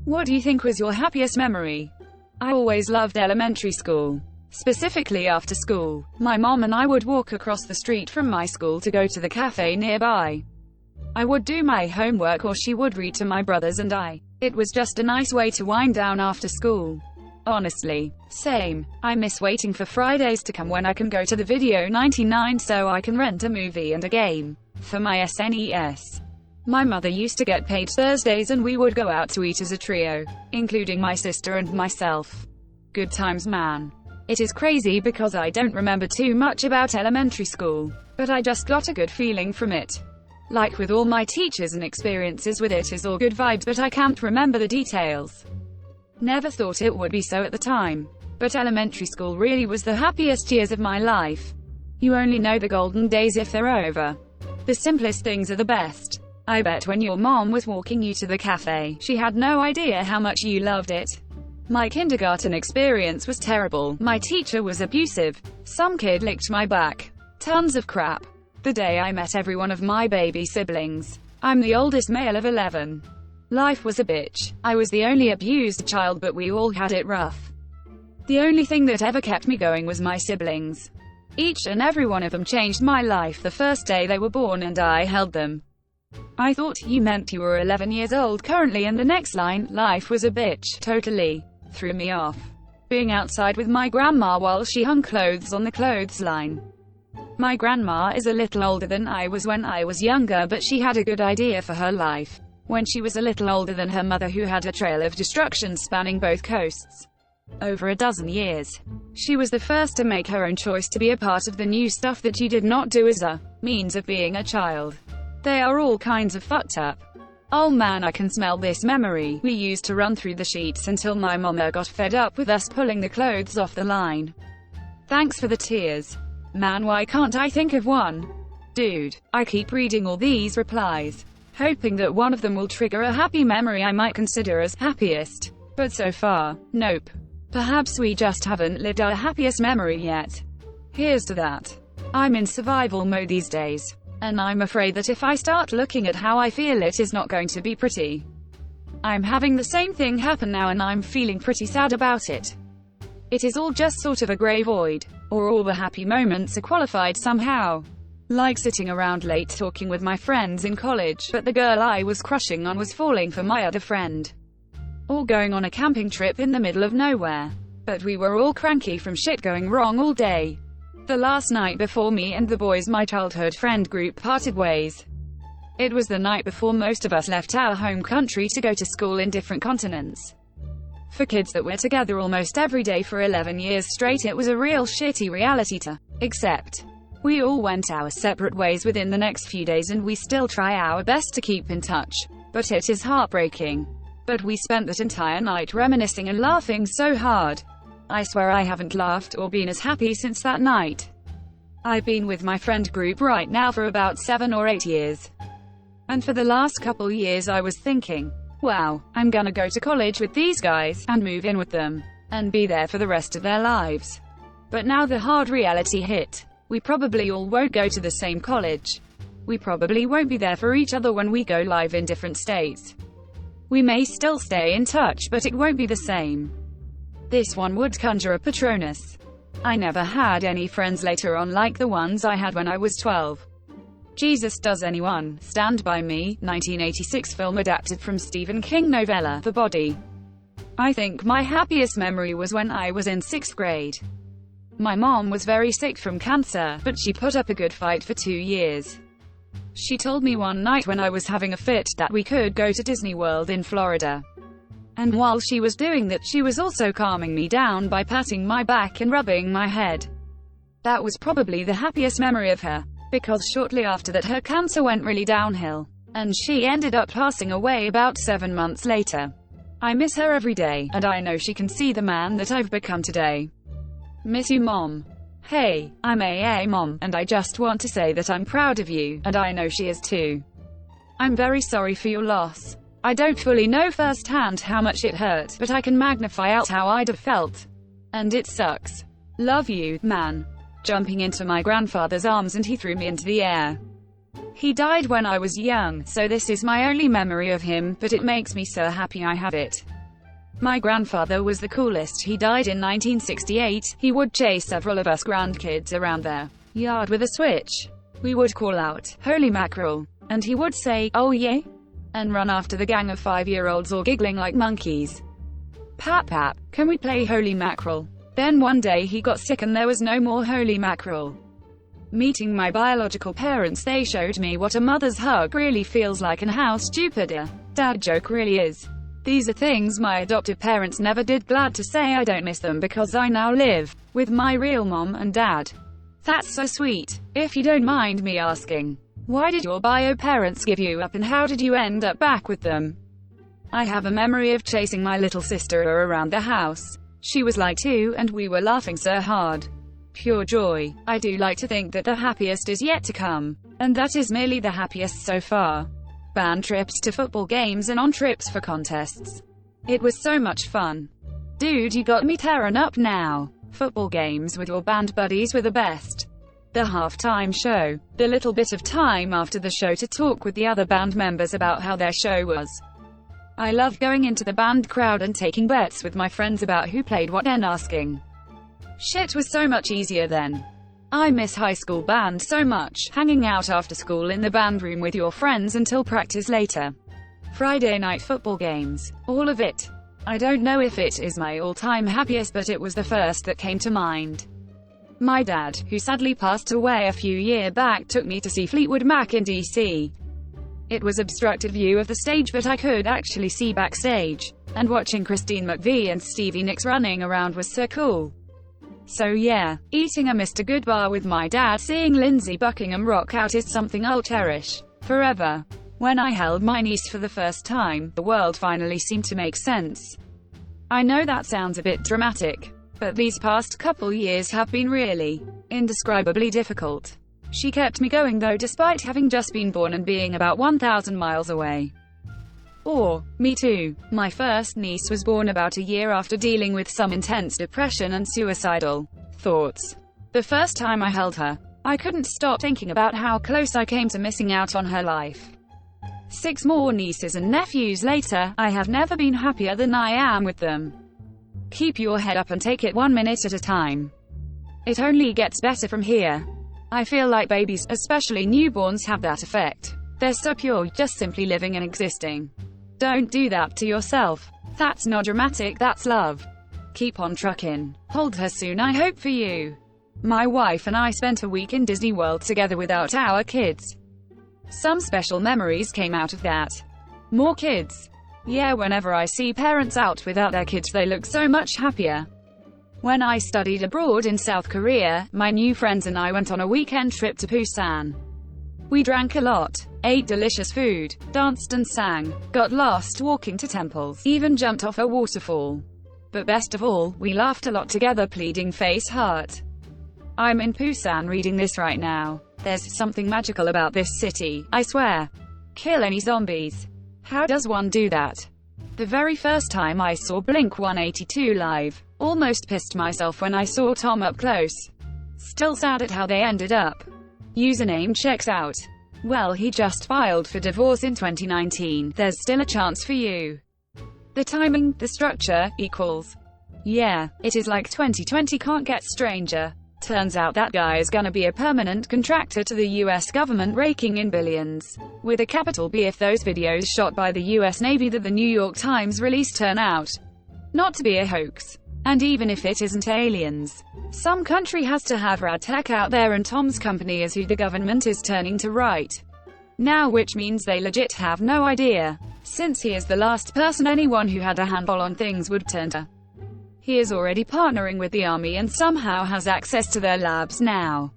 What do you think was your happiest memory? I always loved elementary school. Specifically after school, my mom and I would walk across the street from my school to go to the cafe nearby. I would do my homework or she would read to my brothers and I. It was just a nice way to wind down after school. Honestly, same. I miss waiting for Fridays to come when I can go to the Video 99 so I can rent a movie and a game for my SNES. My mother used to get paid Thursdays and we would go out to eat as a trio, including my sister and myself. Good times, man. It is crazy because I don't remember too much about elementary school, but I just got a good feeling from it. Like with all my teachers and experiences with it is all good vibes, but I can't remember the details. Never thought it would be so at the time, but elementary school really was the happiest years of my life. You only know the golden days if they're over. The simplest things are the best. I bet when your mom was walking you to the cafe, she had no idea how much you loved it. My kindergarten experience was terrible. My teacher was abusive. Some kid licked my back. Tons of crap. The day I met every one of my baby siblings. I'm the oldest male of 11. Life was a bitch. I was the only abused child, but we all had it rough. The only thing that ever kept me going was my siblings. Each and every one of them changed my life the first day they were born and I held them. I thought you meant you were 11 years old currently, and the next line, life was a bitch, totally threw me off. Being outside with my grandma while she hung clothes on the clothesline. My grandma is a little older than I was when I was younger, but she had a good idea for her life when she was a little older than her mother, who had a trail of destruction spanning both coasts. Over a dozen years. She was the first to make her own choice to be a part of the new stuff that you did not do as a means of being a child. They are all kinds of fucked up. Oh man, I can smell this memory. We used to run through the sheets until my mama got fed up with us pulling the clothes off the line. Thanks for the tears. Man, why can't I think of one? Dude, I keep reading all these replies, hoping that one of them will trigger a happy memory I might consider as happiest. But so far, nope. Perhaps we just haven't lived our happiest memory yet. Here's to that. I'm in survival mode these days. And I'm afraid that if I start looking at how I feel, it is not going to be pretty. I'm having the same thing happen now and I'm feeling pretty sad about it. It is all just sort of a grey void. Or all the happy moments are qualified somehow. Like sitting around late talking with my friends in college, but the girl I was crushing on was falling for my other friend. Or going on a camping trip in the middle of nowhere. But we were all cranky from shit going wrong all day. The last night before me and the boys my childhood friend group parted ways. It was the night before most of us left our home country to go to school in different continents. For kids that were together almost every day for 11 years straight, it was a real shitty reality to accept. We all went our separate ways within the next few days and we still try our best to keep in touch. But it is heartbreaking. But we spent that entire night reminiscing and laughing so hard. I swear I haven't laughed or been as happy since that night. I've been with my friend group right now for about 7 or 8 years. And for the last couple years I was thinking, wow, I'm gonna go to college with these guys, and move in with them, and be there for the rest of their lives. But now the hard reality hit. We probably all won't go to the same college. We probably won't be there for each other when we go live in different states. We may still stay in touch, but it won't be the same. This one would conjure a Patronus. I never had any friends later on like the ones I had when I was 12. Jesus, does anyone stand by me? 1986 film adapted from Stephen King novella, The Body. I think my happiest memory was when I was in 6th grade. My mom was very sick from cancer, but she put up a good fight for 2 years. She told me one night when I was having a fit that we could go to Disney World in Florida. And while she was doing that, she was also calming me down by patting my back and rubbing my head. That was probably the happiest memory of her, because shortly after that her cancer went really downhill, and she ended up passing away about 7 months later. I miss her every day, and I know she can see the man that I've become today. Miss you, Mom. Hey, I'm AA Mom, and I just want to say that I'm proud of you, and I know she is too. I'm very sorry for your loss. I don't fully know firsthand how much it hurt, but I can magnify out how I'd have felt. And it sucks. Love you, man. Jumping into my grandfather's arms and he threw me into the air. He died when I was young, so this is my only memory of him, but it makes me so happy I have it. My grandfather was the coolest. He died in 1968. He would chase several of us grandkids around their yard with a switch. We would call out, "Holy mackerel," and he would say, "Oh yeah?" and run after the gang of 5-year-olds all giggling like monkeys. "Pap pap, can we play holy mackerel?" Then one day he got sick and there was no more holy mackerel. Meeting my biological parents, they showed me what a mother's hug really feels like and how stupid a dad joke really is. These are things my adoptive parents never did. Glad to say I don't miss them because I now live with my real mom and dad. That's so sweet. If you don't mind me asking, why did your bio parents give you up and how did you end up back with them? I have a memory of chasing my little sister around the house. She was like 2 and we were laughing so hard. Pure joy. I do like to think that the happiest is yet to come, and that is merely the happiest so far. Band trips to football games and on trips for contests. It was so much fun. Dude, you got me tearing up now. Football games with your band buddies were the best. The halftime show. The little bit of time after the show to talk with the other band members about how their show was. I loved going into the band crowd and taking bets with my friends about who played what and asking. Shit was so much easier then. I miss high school band so much, hanging out after school in the band room with your friends until practice later. Friday night football games. All of it. I don't know if it is my all-time happiest, but it was the first that came to mind. My dad, who sadly passed away a few years back, took me to see Fleetwood Mac in DC. It was obstructed view of the stage, but I could actually see backstage. And watching Christine McVie and Stevie Nicks running around was so cool. So yeah, eating a Mr. Good bar with my dad, seeing Lindsey Buckingham rock out is something I'll cherish forever. When I held my niece for the first time, the world finally seemed to make sense. I know that sounds a bit dramatic, but these past couple years have been really indescribably difficult. She kept me going though, despite having just been born and being about 1,000 miles away. Or, me too. My first niece was born about a year after dealing with some intense depression and suicidal thoughts. The first time I held her, I couldn't stop thinking about how close I came to missing out on her life. 6 more nieces and nephews later, I have never been happier than I am with them. Keep your head up and take it 1 minute at a time. It only gets better from here. I feel like babies, especially newborns, have that effect. They're so pure, just simply living and existing. Don't do that to yourself. That's not dramatic, that's love. Keep on trucking. Hold her soon, I hope for you. My wife and I spent a week in Disney World together without our kids. Some special memories came out of that. More kids. Yeah, whenever I see parents out without their kids, they look so much happier. When I studied abroad in South Korea, my new friends and I went on a weekend trip to Busan. We drank a lot, ate delicious food, danced and sang, got lost walking to temples, even jumped off a waterfall. But best of all, we laughed a lot together, pleading face heart. I'm in Busan reading this right now. There's something magical about this city, I swear. Kill any zombies. How does one do that? The very first time I saw Blink-182 live, almost pissed myself when I saw Tom up close. Still sad at how they ended up. Username checks out. Well, he just filed for divorce in 2019. There's still a chance for you. The timing, the structure, equals. Yeah, it is like 2020 can't get stranger. Turns out that guy is gonna be a permanent contractor to the US government, raking in billions. With a capital B if those videos shot by the US Navy that the New York Times released turn out not to be a hoax. And even if it isn't aliens, some country has to have rad tech out there, and Tom's company is who the government is turning to right now, which means they legit have no idea, since he is the last person anyone who had a handle on things would turn to. He is already partnering with the army and somehow has access to their labs now.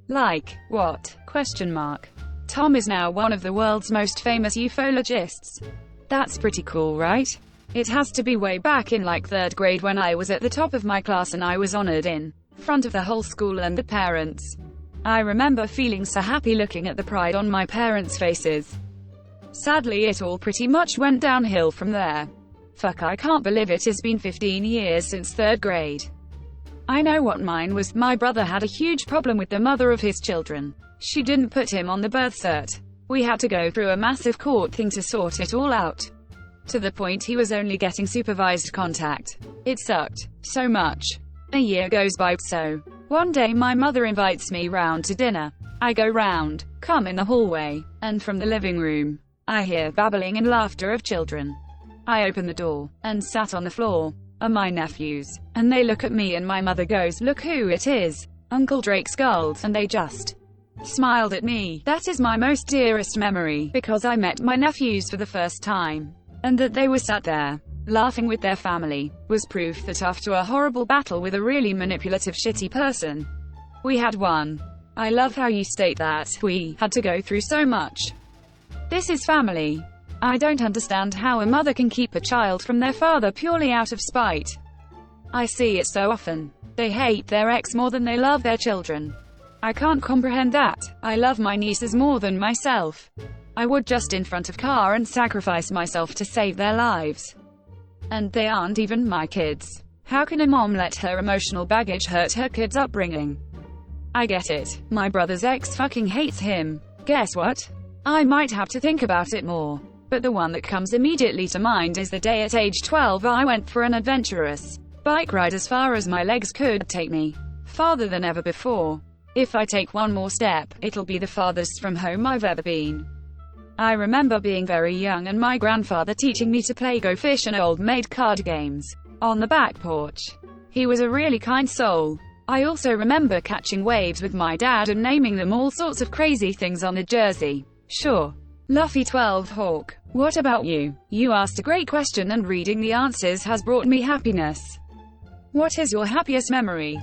Like, what? Question mark. Tom is now one of the world's most famous ufologists. That's pretty cool, right? It has to be way back in like 3rd grade when I was at the top of my class and I was honored in front of the whole school and the parents. I remember feeling so happy looking at the pride on my parents' faces. Sadly, it all pretty much went downhill from there. Fuck, I can't believe it has been 15 years since 3rd grade. I know what mine was. My brother had a huge problem with the mother of his children. She didn't put him on the birth cert. We had to go through a massive court thing to sort it all out. to the point he was only getting supervised contact. It sucked so much. A year goes by, so one day my mother invites me round to dinner. I go round, come in the hallway, and from the living room, I hear babbling and laughter of children. I open the door, and sat on the floor are my nephews, and they look at me and my mother goes, "Look who it is." Uncle Drake scolds, and they just smiled at me. That is my most dearest memory, because I met my nephews for the first time, and that they were sat there, laughing with their family, was proof that after a horrible battle with a really manipulative shitty person, we had won. I love how you state that we had to go through so much. This is family. I don't understand how a mother can keep a child from their father purely out of spite. I see it so often. They hate their ex more than they love their children. I can't comprehend that. I love my nieces more than myself. I would just in front of car and sacrifice myself to save their lives. And they aren't even my kids. How can a mom let her emotional baggage hurt her kid's upbringing? I get it. My brother's ex fucking hates him. Guess what? I might have to think about it more. But the one that comes immediately to mind is the day at age 12 I went for an adventurous bike ride as far as my legs could take me. Farther than ever before. If I take one more step, it'll be the farthest from home I've ever been. I remember being very young and my grandfather teaching me to play Go Fish and old maid card games on the back porch. He was a really kind soul. I also remember catching waves with my dad and naming them all sorts of crazy things on the jersey. Sure. Luffy 12 Hawk. What about you? You asked a great question and reading the answers has brought me happiness. What is your happiest memory?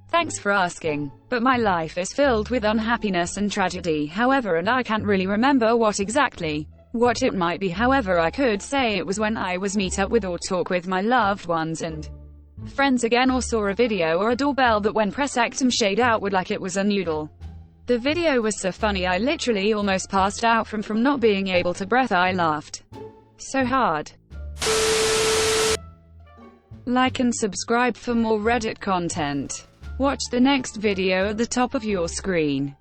Thanks for asking. But my life is filled with unhappiness and tragedy, however, and I can't really remember what it might be. However, I could say it was when I was meet up with or talk with my loved ones and friends again, or saw a video or a doorbell that when press actum shade out would like it was a noodle. The video was so funny I literally almost passed out from not being able to breathe. I laughed so hard. Like and subscribe for more Reddit content. Watch the next video at the top of your screen.